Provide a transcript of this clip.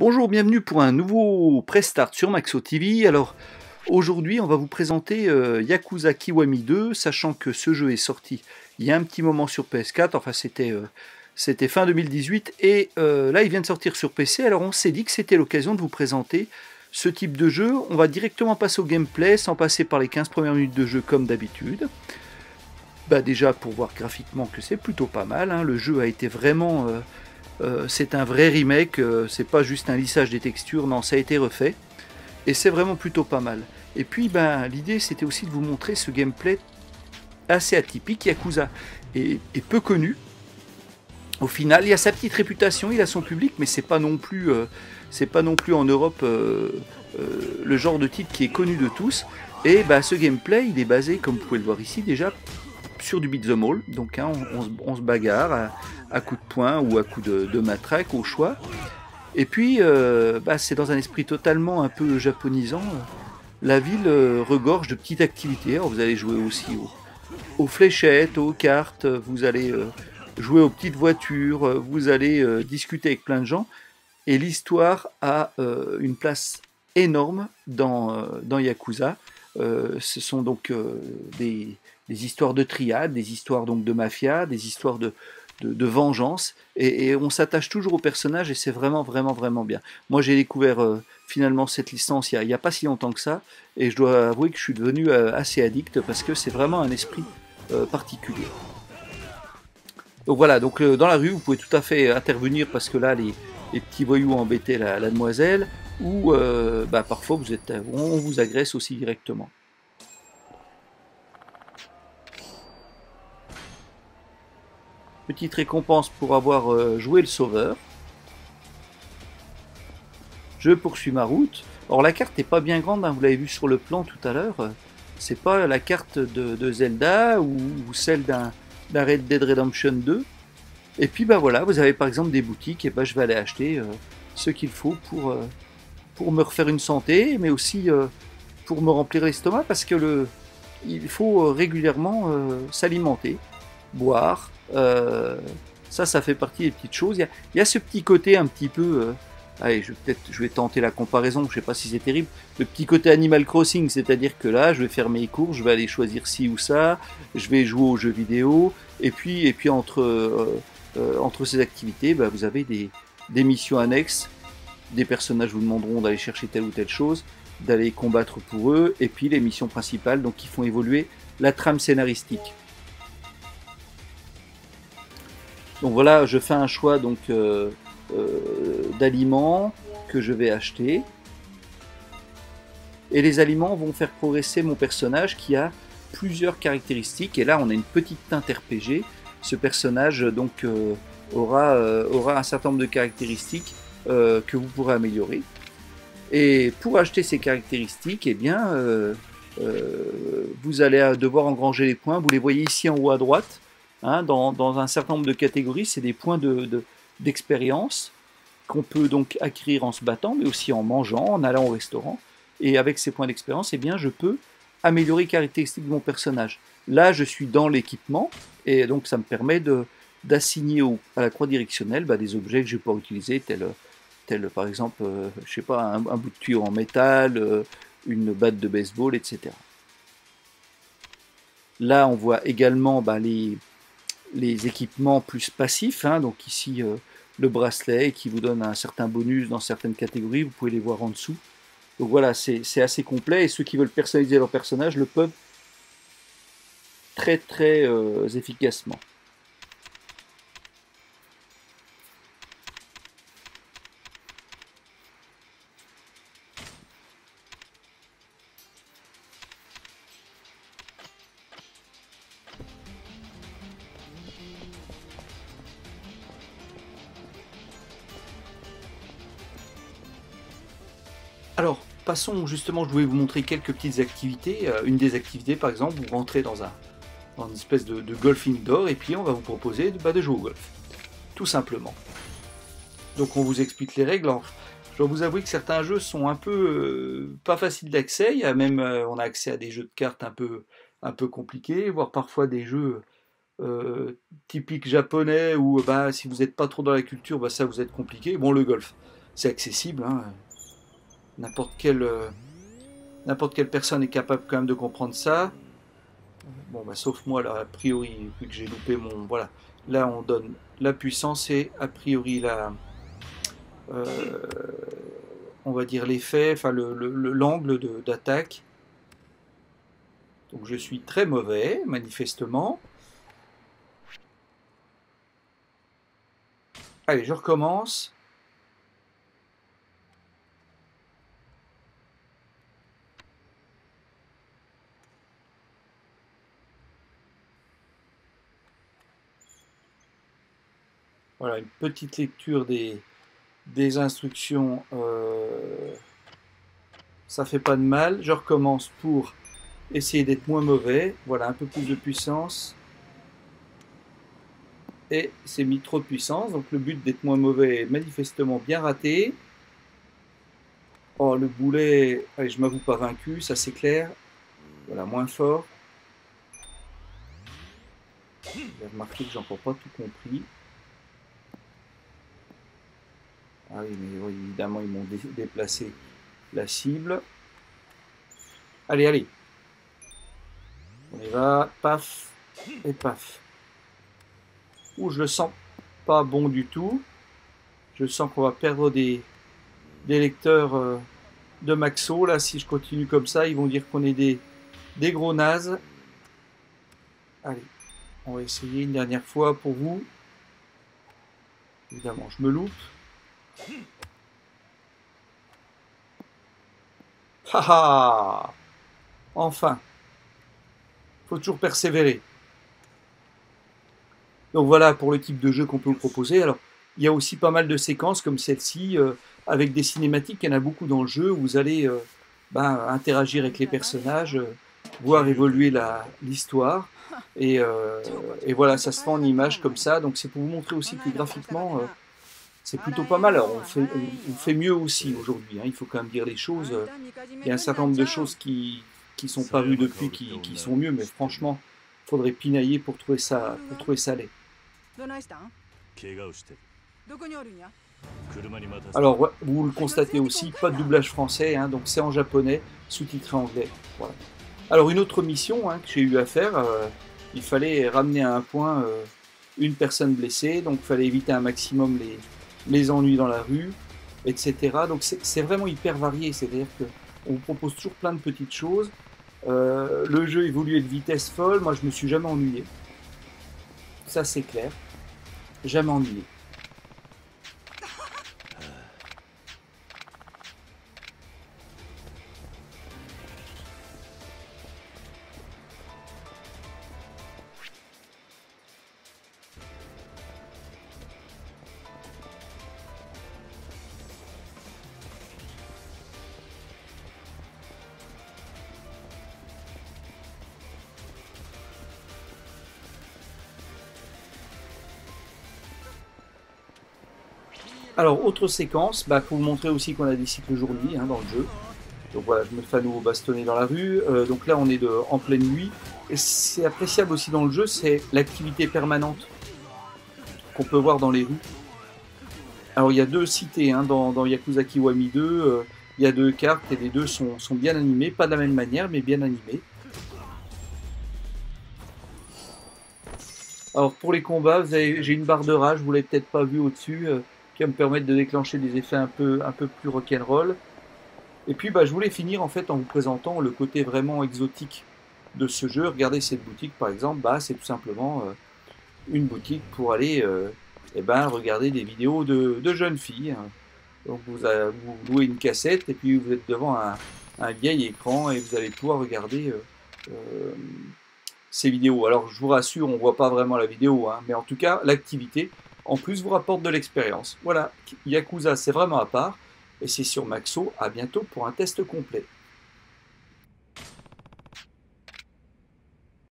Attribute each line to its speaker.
Speaker 1: Bonjour, bienvenue pour un nouveau Press Start sur Maxo TV. Alors aujourd'hui on va vous présenter Yakuza Kiwami 2, sachant que ce jeu est sorti il y a un petit moment sur PS4, enfin c'était fin 2018 et là il vient de sortir sur PC. Alors on s'est dit que c'était l'occasion de vous présenter ce type de jeu. On va directement passer au gameplay sans passer par les 15 premières minutes de jeu comme d'habitude. Déjà pour voir graphiquement que c'est plutôt pas mal, hein. Le jeu a été vraiment... c'est un vrai remake, c'est pas juste un lissage des textures, non, ça a été refait. Et c'est vraiment plutôt pas mal. Et puis l'idée c'était aussi de vous montrer ce gameplay assez atypique. Yakuza est peu connu. Au final, il a sa petite réputation, il a son public, mais c'est pas non plus en Europe le genre de titre qui est connu de tous. Et ce gameplay, il est basé, comme vous pouvez le voir ici, déjà sur du beat'em all. Donc hein, on se bagarre à coups de poing ou à coups de matraque au choix. Et puis c'est dans un esprit totalement un peu japonisant. La ville regorge de petites activités. Alors, vous allez jouer aussi aux fléchettes, aux cartes, vous allez jouer aux petites voitures, vous allez discuter avec plein de gens. Et l'histoire a une place énorme dans Yakuza. Ce sont donc des histoires de triade, des histoires donc de mafia, des histoires de vengeance, et on s'attache toujours au personnage, et c'est vraiment bien. Moi j'ai découvert finalement cette licence il y a pas si longtemps que ça, et je dois avouer que je suis devenu assez addict, parce que c'est vraiment un esprit particulier. Donc voilà, donc dans la rue vous pouvez tout à fait intervenir, parce que là les petits voyous embêtaient la demoiselle, ou parfois on vous agresse aussi directement. Petite récompense pour avoir joué le sauveur. Je poursuis ma route. Or la carte n'est pas bien grande, hein, vous l'avez vu sur le plan tout à l'heure. C'est pas la carte de Zelda ou celle d'un Red Dead Redemption 2. Et puis voilà, vous avez par exemple des boutiques, et je vais aller acheter ce qu'il faut pour me refaire une santé, mais aussi pour me remplir l'estomac, parce que il faut régulièrement s'alimenter, boire. Ça fait partie des petites choses. Il y a ce petit côté un petit peu... allez, je vais tenter la comparaison, je sais pas si c'est terrible. Le petit côté Animal Crossing, c'est-à-dire que là, je vais faire mes courses, je vais aller choisir ci ou ça, je vais jouer aux jeux vidéo, et puis entre ces activités, vous avez des missions annexes. Des personnages vous demanderont d'aller chercher telle ou telle chose, d'aller combattre pour eux, et puis les missions principales, donc qui font évoluer la trame scénaristique. Donc voilà, je fais un choix d'aliments que je vais acheter. Et les aliments vont faire progresser mon personnage, qui a plusieurs caractéristiques. Et là, on a une petite teinte RPG. Ce personnage donc aura un certain nombre de caractéristiques que vous pourrez améliorer. Et pour acheter ces caractéristiques, vous allez devoir engranger les points. Vous les voyez ici en haut à droite. Hein, dans un certain nombre de catégories, c'est des points d'expérience qu'on peut donc acquérir en se battant, mais aussi en mangeant, en allant au restaurant. Et avec ces points d'expérience, je peux améliorer les caractéristiques de mon personnage. Là, je suis dans l'équipement, et donc ça me permet d'assigner à la croix directionnelle des objets que je vais pouvoir utiliser, tel par exemple, je sais pas, un bout de tuyau en métal, une batte de baseball, etc. Là, on voit également les équipements plus passifs, hein, donc ici le bracelet qui vous donne un certain bonus dans certaines catégories, vous pouvez les voir en dessous. Donc voilà, c'est assez complet, et ceux qui veulent personnaliser leur personnage le peuvent très efficacement. Alors, passons justement, je voulais vous montrer quelques petites activités. Une des activités, par exemple, vous rentrez dans une espèce de golf indoor, et puis on va vous proposer de jouer au golf. Tout simplement. Donc on vous explique les règles. Alors, je dois vous avouer que certains jeux sont un peu pas faciles d'accès. Il y a même, on a accès à des jeux de cartes un peu compliqués, voire parfois des jeux typiques japonais, où si vous n'êtes pas trop dans la culture, ça vous êtes compliqué. Bon, le golf. c'est accessible, hein. N'importe quelle personne est capable quand même de comprendre ça. Bon, bah, sauf moi, là, a priori, vu que j'ai loupé mon... Voilà. Là, on donne la puissance et, a priori, euh, on va dire l'effet, enfin, l'angle d'attaque. Donc, je suis très mauvais, manifestement. Allez, je recommence. Voilà, une petite lecture des instructions. Ça fait pas de mal. Je recommence pour essayer d'être moins mauvais. Voilà, un peu plus de puissance. Et c'est mis trop de puissance. Donc le but d'être moins mauvais est manifestement bien raté. Oh, le boulet, allez, je m'avoue pas vaincu, ça c'est clair. Voilà, moins fort. J'ai remarqué que j'ai encore pas tout compris. Ah oui, mais oui, évidemment, ils m'ont déplacé la cible. Allez, allez. On y va. Paf. Et paf. Ouh, je le sens pas bon du tout. Je sens qu'on va perdre des lecteurs de Maxo. Là, si je continue comme ça, ils vont dire qu'on est des gros nazes. Allez, on va essayer une dernière fois pour vous. Évidemment, je me loupe. Haha! Enfin! Faut toujours persévérer. Donc voilà pour le type de jeu qu'on peut vous proposer. Alors, il y a aussi pas mal de séquences comme celle-ci, avec des cinématiques. Il y en a beaucoup dans le jeu où vous allez interagir avec les personnages, voir évoluer l'histoire. Et voilà, ça se fait en images comme ça. Donc c'est pour vous montrer aussi que graphiquement, c'est plutôt pas mal. Alors on fait mieux aussi aujourd'hui, hein. Il faut quand même dire les choses. Il y a un certain nombre de choses qui sont parues depuis qui sont mieux, mais franchement, il faudrait pinailler pour trouver ça laid. Alors, ouais, vous le constatez aussi, pas de doublage français, hein, donc c'est en japonais, sous-titré anglais. Voilà. Alors, une autre mission que j'ai eu à faire, il fallait ramener à un point une personne blessée, donc il fallait éviter un maximum les ennuis dans la rue, etc. Donc, c'est vraiment hyper varié, c'est-à-dire qu'on vous propose toujours plein de petites choses. Le jeu évolue de vitesse folle, moi je me suis jamais ennuyé. Ça, c'est clair. Jamais ennuyé. Alors, autre séquence, pour vous montrer aussi qu'on a des cycles jour-nuit dans le jeu. Donc voilà, je me fais à nouveau bastonner dans la rue. Donc là, on est en pleine nuit. Et c'est appréciable aussi dans le jeu, c'est l'activité permanente qu'on peut voir dans les rues. Alors, il y a deux cités dans Yakuza Kiwami 2. Il y a deux cartes et les deux sont bien animées. Pas de la même manière, mais bien animées. Alors, pour les combats, j'ai une barre de rage, vous l'avez peut-être pas vu au-dessus, qui va me permettre de déclencher des effets un peu plus rock'n'roll. Et puis je voulais finir en fait en vous présentant le côté vraiment exotique de ce jeu. Regardez cette boutique par exemple, c'est tout simplement une boutique pour aller regarder des vidéos de jeunes filles. Donc vous louez une cassette et puis vous êtes devant un vieil écran et vous allez pouvoir regarder ces vidéos. Alors je vous rassure, on ne voit pas vraiment la vidéo, mais en tout cas l'activité en plus vous rapporte de l'expérience. Voilà, Yakuza c'est vraiment à part. Et c'est sur Maxo, à bientôt pour un test complet.